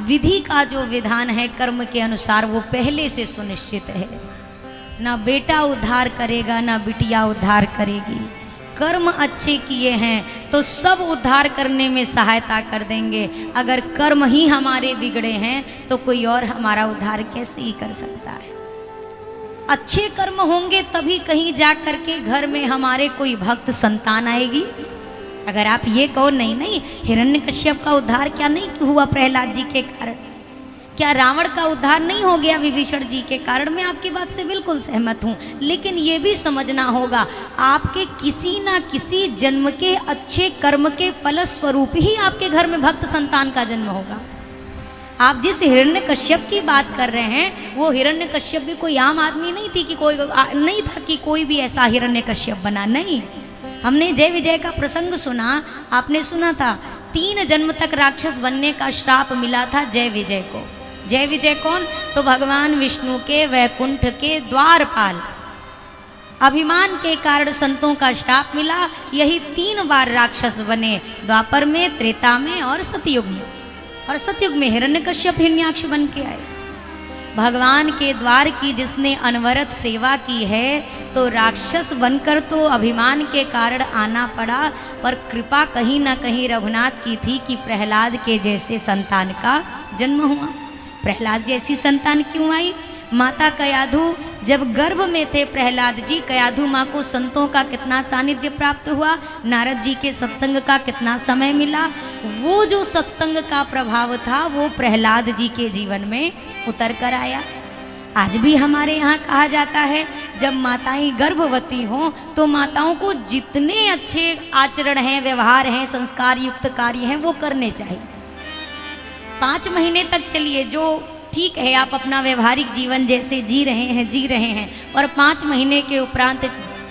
विधि का जो विधान है कर्म के अनुसार वो पहले से सुनिश्चित है। ना बेटा उद्धार करेगा ना बिटिया उद्धार करेगी। कर्म अच्छे किए हैं तो सब उद्धार करने में सहायता कर देंगे। अगर कर्म ही हमारे बिगड़े हैं तो कोई और हमारा उद्धार कैसे ही कर सकता है। अच्छे कर्म होंगे तभी कहीं जा कर के घर में हमारे कोई भक्त संतान आएगी। अगर आप ये कहो नहीं नहीं हिरण्यकश्यप का उद्धार क्या नहीं हुआ प्रहलाद जी के कारण, क्या रावण का उद्धार नहीं हो गया विभीषण जी के कारण, मैं आपकी बात से बिल्कुल सहमत हूँ। लेकिन ये भी समझना होगा आपके किसी ना किसी जन्म के अच्छे कर्म के फलस्वरूप ही आपके घर में भक्त संतान का जन्म होगा। आप जिस हिरण्यकश्यप की बात कर रहे हैं वो हिरण्यकश्यप भी कोई आम आदमी नहीं थी कि कोई नहीं था कि कोई भी ऐसा हिरण्यकश्यप बना, नहीं। हमने जय विजय का प्रसंग सुना, आपने सुना था 3 जन्म तक राक्षस बनने का श्राप मिला था जय विजय को। जय विजय कौन? तो भगवान विष्णु के वैकुंठ के द्वारपाल। अभिमान के कारण संतों का श्राप मिला, यही 3 बार राक्षस बने, द्वापर में, त्रेता में और सतयुग में। और सतयुग में हिरण्यकश्यप हिरण्याक्ष बन के आए। भगवान के द्वार की जिसने अनवरत सेवा की है तो राक्षस बनकर तो अभिमान के कारण आना पड़ा, पर कृपा कहीं ना कहीं रघुनाथ की थी कि प्रहलाद के जैसे संतान का जन्म हुआ। प्रहलाद जैसी संतान क्यों आई? माता कयाधु जब गर्भ में थे प्रहलाद जी, कयाधु माँ को संतों का कितना सानिध्य प्राप्त हुआ, नारद जी के सत्संग का कितना समय मिला। वो जो सत्संग का प्रभाव था वो प्रहलाद जी के जीवन में उतर कर आया। आज भी हमारे यहाँ कहा जाता है जब माताएं गर्भवती हों तो माताओं को जितने अच्छे आचरण हैं, व्यवहार हैं, संस्कार युक्त कार्य हैं वो करने चाहिए। 5 महीने तक चलिए जो ठीक है, आप अपना व्यवहारिक जीवन जैसे जी रहे हैं और 5 महीने के उपरांत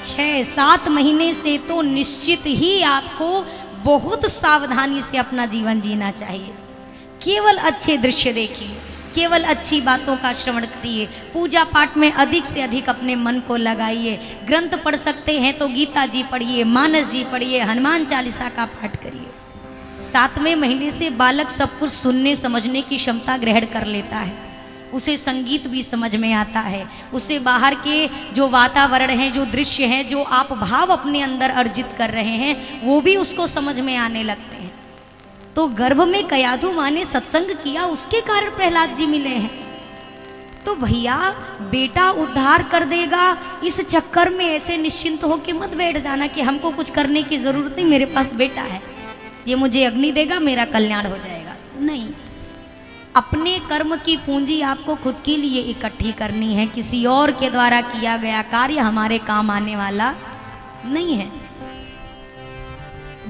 6-7 महीने से तो निश्चित ही आपको बहुत सावधानी से अपना जीवन जीना चाहिए। केवल अच्छे दृश्य देखिए, केवल अच्छी बातों का श्रवण करिए, पूजा पाठ में अधिक से अधिक अपने मन को लगाइए। ग्रंथ पढ़ सकते हैं तो गीता जी पढ़िए, मानस जी पढ़िए, हनुमान चालीसा का पाठ करिए। 7वें महीने से बालक सब कुछ सुनने समझने की क्षमता ग्रहण कर लेता है, उसे संगीत भी समझ में आता है, उसे बाहर के जो वातावरण है, जो दृश्य हैं, जो आप भाव अपने अंदर अर्जित कर रहे हैं वो भी उसको समझ में आने लगते हैं। तो गर्भ में कयाधु माँ ने सत्संग किया, उसके कारण प्रहलाद जी मिले हैं। तो भैया बेटा उद्धार कर देगा इस चक्कर में ऐसे निश्चिंत होकर मत बैठ जाना कि हमको कुछ करने की जरूरत नहीं, मेरे पास बेटा है, ये मुझे अग्नि देगा, मेरा कल्याण हो जाएगा। नहीं, अपने कर्म की पूंजी आपको खुद के लिए इकट्ठी करनी है। किसी और के द्वारा किया गया कार्य हमारे काम आने वाला नहीं है।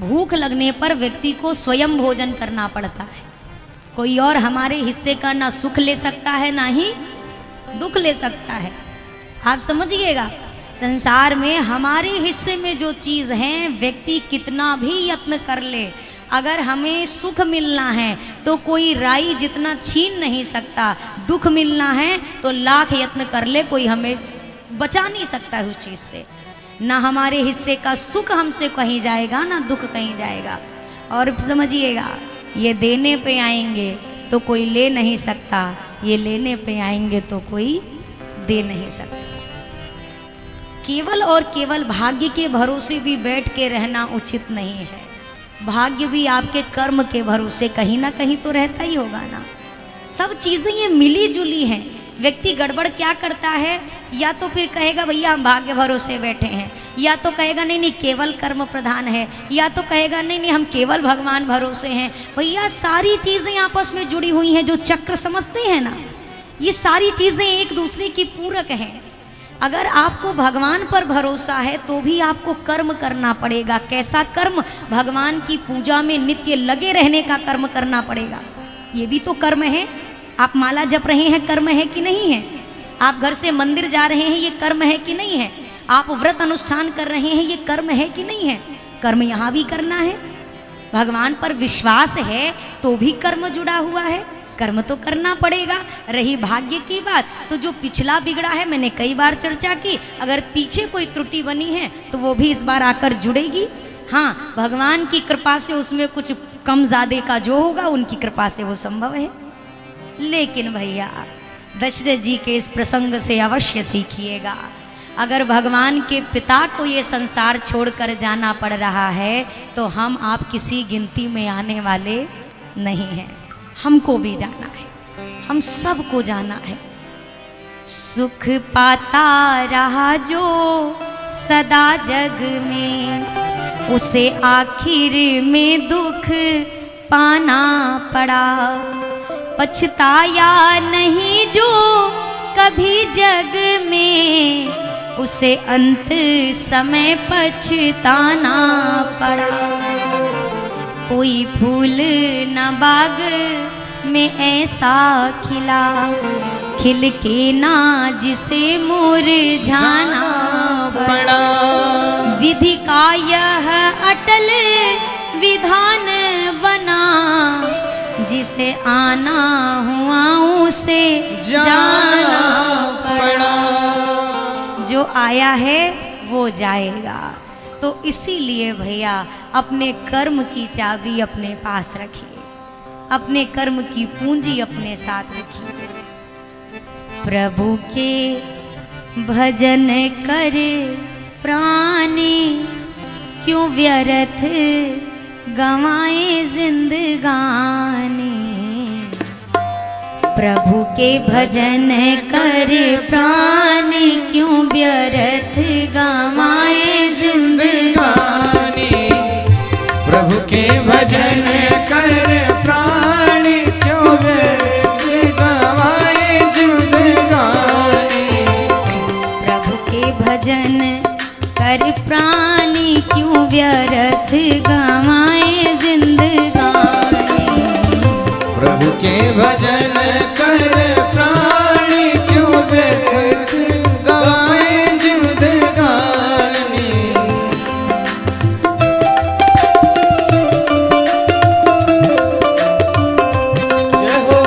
भूख लगने पर व्यक्ति को स्वयं भोजन करना पड़ता है। कोई और हमारे हिस्से का ना सुख ले सकता है ना ही दुख ले सकता है। आप समझिएगा, संसार में हमारे हिस्से में जो चीज़ है व्यक्ति कितना भी यत्न कर ले, अगर हमें सुख मिलना है तो कोई राई जितना छीन नहीं सकता, दुख मिलना है तो लाख यत्न कर ले, कोई हमें बचा नहीं सकता है उस चीज़ से। ना हमारे हिस्से का सुख हमसे कहीं जाएगा ना दुख कहीं जाएगा। और समझिएगा, ये देने पे आएंगे तो कोई ले नहीं सकता, ये लेने पे आएंगे तो कोई दे नहीं सकता। केवल और केवल भाग्य के भरोसे भी बैठ के रहना उचित नहीं है। भाग्य भी आपके कर्म के भरोसे कहीं ना कहीं तो रहता ही होगा ना। सब चीज़ें ये मिली जुली हैं। व्यक्ति गड़बड़ क्या करता है, या तो फिर कहेगा भैया हम भाग्य भरोसे बैठे हैं, या तो कहेगा नहीं नहीं केवल कर्म प्रधान है, या तो कहेगा नहीं नहीं हम केवल भगवान भरोसे हैं। भैया सारी चीज़ें आपस में जुड़ी हुई हैं, जो चक्र समझते हैं ना, ये सारी चीज़ें एक दूसरे की पूरक हैं। अगर आपको भगवान पर भरोसा है तो भी आपको कर्म करना पड़ेगा। कैसा कर्म? भगवान की पूजा में नित्य लगे रहने का कर्म करना पड़ेगा। ये भी तो कर्म है। आप माला जप रहे हैं, कर्म है कि नहीं है? आप घर से मंदिर जा रहे हैं, ये कर्म है कि नहीं है? आप व्रत अनुष्ठान कर रहे हैं, ये कर्म है कि नहीं है? कर्म यहाँ भी करना है। भगवान पर विश्वास है तो भी कर्म जुड़ा हुआ है, कर्म तो करना पड़ेगा। रही भाग्य की बात, तो जो पिछला बिगड़ा है, मैंने कई बार चर्चा की, अगर पीछे कोई त्रुटि बनी है तो वो भी इस बार आकर जुड़ेगी। हाँ, भगवान की कृपा से उसमें कुछ कम ज़्यादा का जो होगा उनकी कृपा से वो संभव है। लेकिन भैया दशरथ जी के इस प्रसंग से अवश्य सीखिएगा, अगर भगवान के पिता को ये संसार छोड़कर जाना पड़ रहा है तो हम आप किसी गिनती में आने वाले नहीं हैं। हमको भी जाना है, हम सबको जाना है। सुख पाता रहा जो सदा जग में, उसे आखिर में दुख पाना पड़ा। पछताया नहीं जो कभी जग में, उसे अंत समय पछताना पड़ा। कोई फूल न बाग में ऐसा खिला, खिल के ना जिसे मुरझाना पड़ा। विधि का यह अटल विधान बना, जिसे आना हुआ उसे जाना पड़ा। जो आया है वो जाएगा। तो इसीलिए भैया अपने कर्म की चाबी अपने पास रखिए, अपने कर्म की पूंजी अपने साथ रखिए। प्रभु के भजन कर प्राणी, क्यों व्यर्थ गंवाए जिंदगानी। प्रभु के भजन कर प्राणी, क्यों व्यर्थ गंवाए जिंदगानी। प्रभु के भजन कर प्राणी, क्यों व्यर्थ गंवाए जिंदगानी। प्रभु के भजन कर प्राणी, क्यों व्यर्थ गंवाए जिंदगानी। प्रभु के भजन कर प्राणी, क्यों व्यर्थ गंवाए जिंदगानी। जय हो।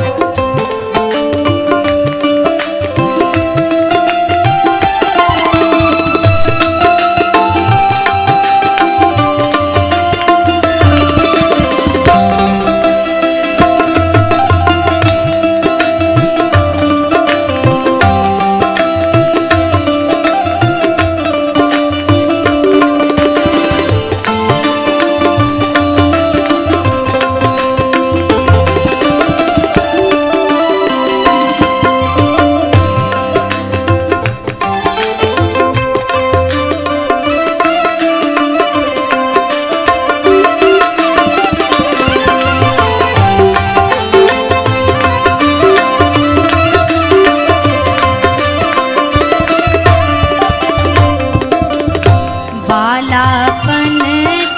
बालापन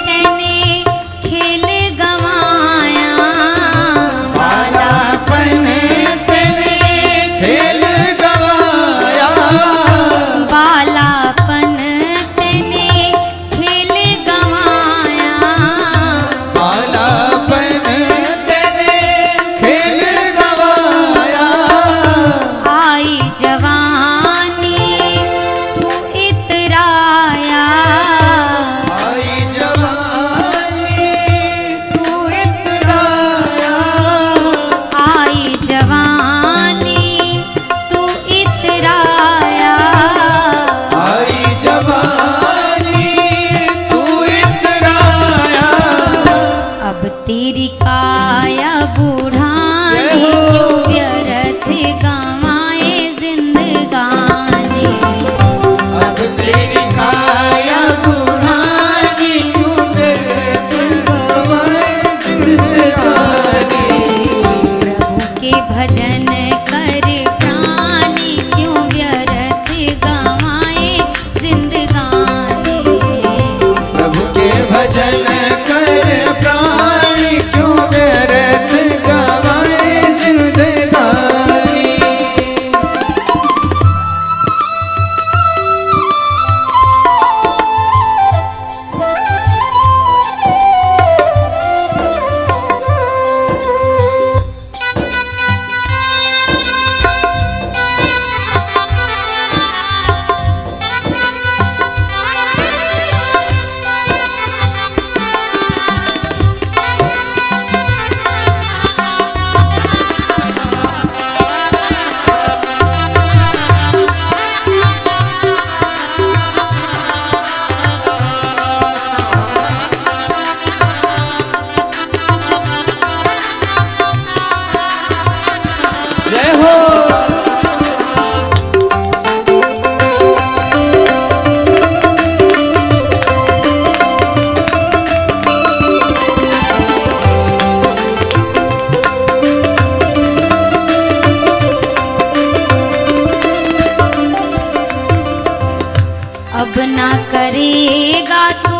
तने खेल गवाया, बालापन तने खेल गवाया। बालापन तने खेल गवाया। बालापन तने खेल गवाया। आई जवानी तू इतराया। आई जवानी तू इतराया। आई जवानी तू इतराया। आई जवानी तू इतराया। अब तेरी काया बूढ़ानी, क्यों व्यर्थ गंवाए जिंदगानी। अब तेरी काया बुढ़ानी, क्यों व्यर्थ गंवाए जिंदगानी। प्रभु के भजन कर प्राणी, क्यों व्यर्थ गंवाए जिंदगानी। प्रभु के भजन कर प्राणी, क्यों व्यर्थ गंवाए जिंदगानी। करेगा तो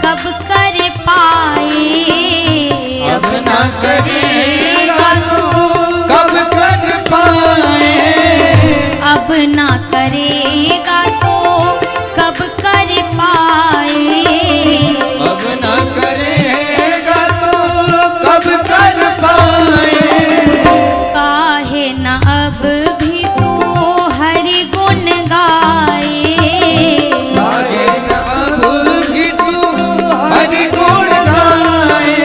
कब कर पाए, अब ना करेगा तो कब कर पाए, अब ना करेगा तो कब कर पाए, अब ना करेगा तो कब कर पाए, काहे न अब भी तू हरि गुण गाए, काहे न अब भी तू हरि गुण गाए,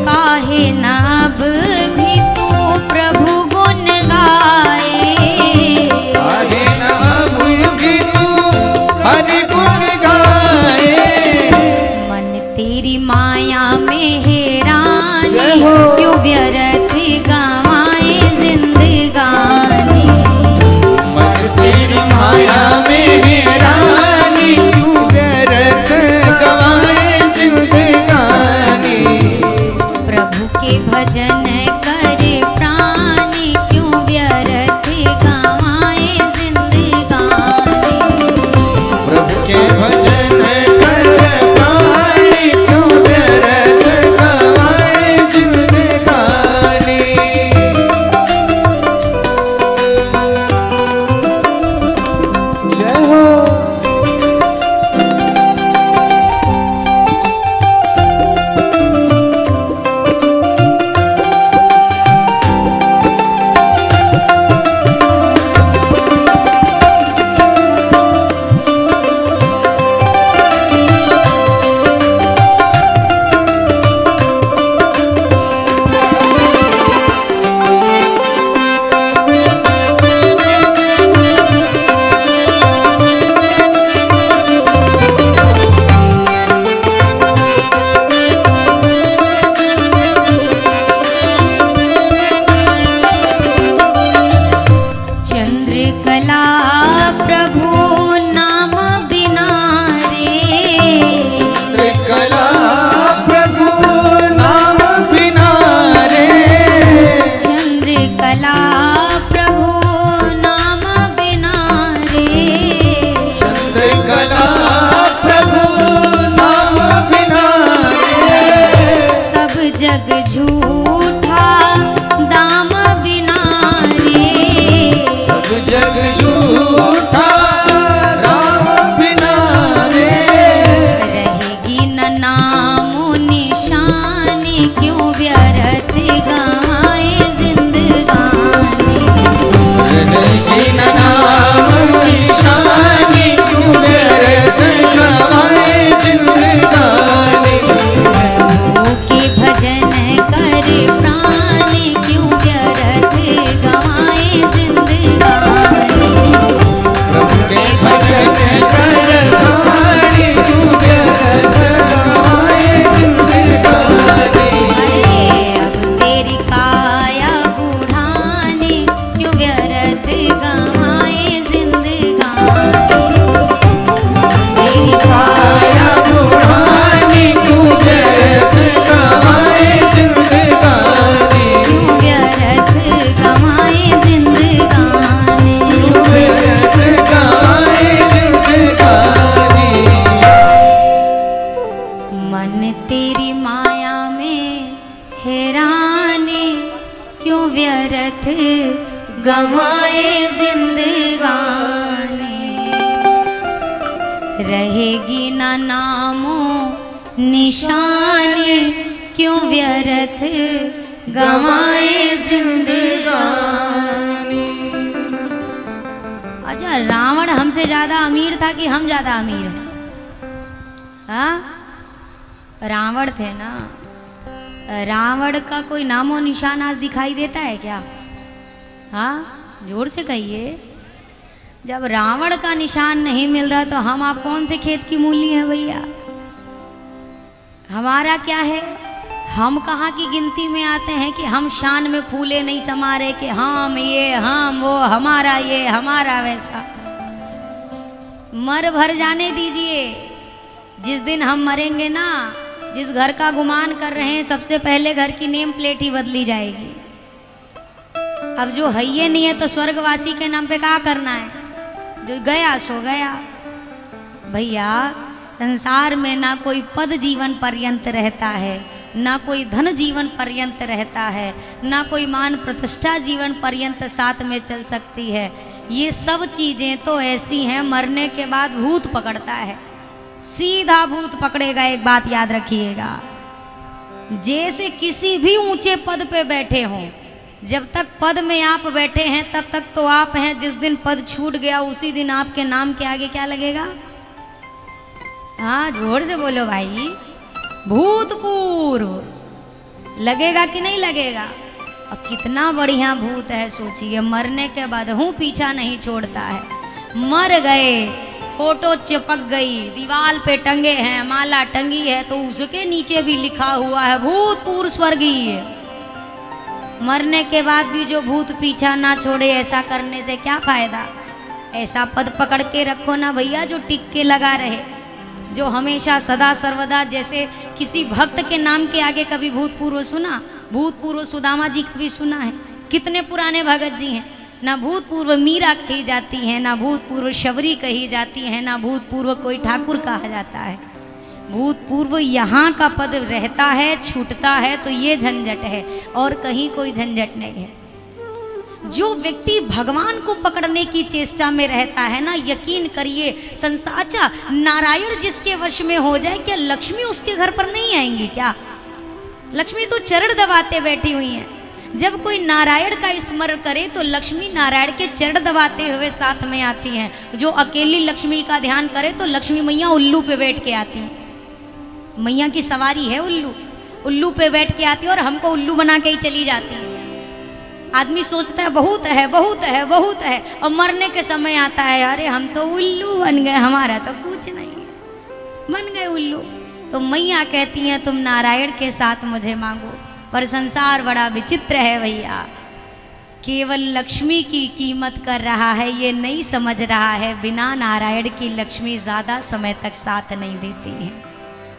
काहे न अब भी तू प्रभु गुण गाए, काहे न अब भी तू हरि गुण गाए, मन तेरी माया में हैरानी जय हो। क्यों व्यर्थ गवाए जिंदगानी, मन तेरी माया में हैरानी क्यों व्यर्थ गवाए जिंदगानी, प्रभु के भजन कर प्राणी क्यों व्यर्थ गवाए जिंदगानी, प्रभु के भजन कर प्राणी क्यों व्यर्थ गवाए जिंदगानी। जय हो। चंद्रकला प्रभु नाम बिना रे, कला प्रभु नाम बिना रे, चंद्रकला प्रभु नाम बिना रे, चंद्रकला प्रभु नाम बिना रे, सब जग झूठा दाम बिना रे, सब जग झूठा राम बिना रे, रहेगी न नामो निशानी क्यों व्यर्थ गवाए जिंदगानी, रहेगी न नाम निशानी क्यों व्यर्थ गवाए जिंदगानी, प्रभु के भजन कर प्राणी क्यों व्यर्थ गवाए जिंदगानी, प्रभु के भजन कर प्राणी क्यों व्यर्थ गवाए जिंदगानी, अरे अब तेरी काया बूढ़ानी क्यों व्यर्थ गवाए जिंदगानी, तेरी काया बुढ़ानी क्यों व्यर्थ गवाए जिंदगानी, क्यों व्यर्थ गवाए जिंदगानी, क्यों व्यर्थ गवाए जिंदगानी। मन तेरी माया में हैरानी क्यों व्यर्थ गवाए जिंदगानी, रहेगी ना नामो निशानी क्यों व्यर्थ गवाए जिंदगानी। अच्छा, रावण हमसे ज्यादा अमीर था कि हम ज्यादा अमीर हैं? हाँ, रावण थे ना। रावण का कोई नामो निशान आज दिखाई देता है क्या? हाँ, जोर से कहिए। जब रावण का निशान नहीं मिल रहा तो हम आप कौन से खेत की मूली हैं भैया? हमारा क्या है? हम कहाँ की गिनती में आते हैं कि हम शान में फूले नहीं समा रहे कि हम ये हम वो, हमारा ये हमारा वैसा। मर भर जाने दीजिए। जिस दिन हम मरेंगे ना, जिस घर का गुमान कर रहे हैं, सबसे पहले घर की नेम प्लेट ही बदली जाएगी। अब जो है ये नहीं है तो स्वर्गवासी के नाम पे क्या करना है? जो गया सो गया। भैया संसार में ना कोई पद जीवन पर्यंत रहता है, ना कोई धन जीवन पर्यंत रहता है, ना कोई मान प्रतिष्ठा जीवन पर्यंत साथ में चल सकती है। ये सब चीज़ें तो ऐसी हैं, मरने के बाद भूत पकड़ता है, सीधा भूत पकड़ेगा। एक बात याद रखिएगा, जैसे किसी भी ऊंचे पद पे बैठे हों, जब तक पद में आप बैठे हैं तब तक तो आप हैं। जिस दिन पद छूट गया उसी दिन आपके नाम के आगे क्या लगेगा? हाँ, जोर से बोलो भाई, भूतपूर्व लगेगा कि नहीं लगेगा? और कितना बढ़िया भूत है, सोचिए, मरने के बाद हूँ पीछा नहीं छोड़ता है। मर गए, फोटो चिपक गई, दीवार पे टंगे हैं, माला टंगी है, तो उसके नीचे भी लिखा हुआ है भूतपूर्व स्वर्गीय। मरने के बाद भी जो भूत पीछा ना छोड़े, ऐसा करने से क्या फायदा? ऐसा पद पकड़ के रखो ना भैया जो टिक के लगा रहे, जो हमेशा सदा सर्वदा। जैसे किसी भक्त के नाम के आगे कभी भूतपूर्व सुना? भूतपूर्व सुदामा जी कभी सुना है? कितने पुराने भगत जी हैं। ना भूतपूर्व मीरा कही जाती है, ना भूतपूर्व शबरी कही जाती है, ना भूतपूर्व कोई ठाकुर कहा जाता है। भूतपूर्व यहाँ का पद रहता है, छूटता है तो ये झंझट है, और कहीं कोई झंझट नहीं है। जो व्यक्ति भगवान को पकड़ने की चेष्टा में रहता है ना, यकीन करिए संसार, अच्छा नारायण जिसके वश में हो जाए, क्या लक्ष्मी उसके घर पर नहीं आएंगी क्या? लक्ष्मी तो चरण दबाते बैठी हुई हैं। जब कोई नारायण का स्मरण करे तो लक्ष्मी नारायण के चरण दबाते हुए साथ में आती हैं। जो अकेली लक्ष्मी का ध्यान करे तो लक्ष्मी मैया उल्लू पे बैठ के आती हैं। मैया की सवारी है उल्लू, उल्लू पे बैठ के आती है और हमको उल्लू बना के ही चली जाती है। आदमी सोचता है बहुत है, बहुत है, बहुत है, और मरने के समय आता है, अरे हम तो उल्लू बन गए, हमारा तो कुछ नहीं है, बन गए उल्लू। तो मैया कहती हैं तुम नारायण के साथ मुझे मांगो। पर संसार बड़ा विचित्र है भैया, केवल लक्ष्मी की कीमत कर रहा है, ये नहीं समझ रहा है बिना नारायण की लक्ष्मी ज़्यादा समय तक साथ नहीं देती है।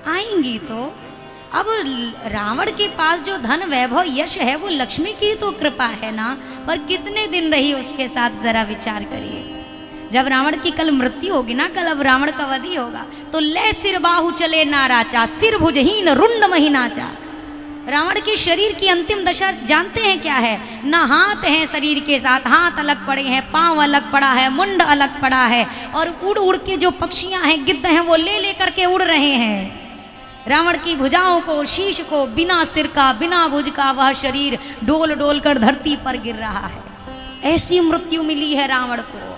आएंगी तो। अब रावण के पास जो धन वैभव यश है वो लक्ष्मी की तो कृपा है ना, पर कितने दिन रही उसके साथ, जरा विचार करिए। जब रावण की कल मृत्यु होगी ना, कल अब रावण का वध होगा, तो ले सिर बाहु चले नाराचा, सिर भुजहीन रुंड महीनाचा। रावण के शरीर की अंतिम दशा जानते हैं क्या है? ना हाथ हैं शरीर के साथ, हाथ अलग पड़े हैं, पांव अलग पड़ा है, मुंड अलग पड़ा है, और उड़ उड़ के जो पक्षियां हैं, गिद्ध हैं, वो ले ले करके उड़ रहे हैं। रावण की भुजाओं को, शीश को, बिना सिर का, बिना भुज का वह शरीर डोल डोल कर धरती पर गिर रहा है। ऐसी मृत्यु मिली है रावण को।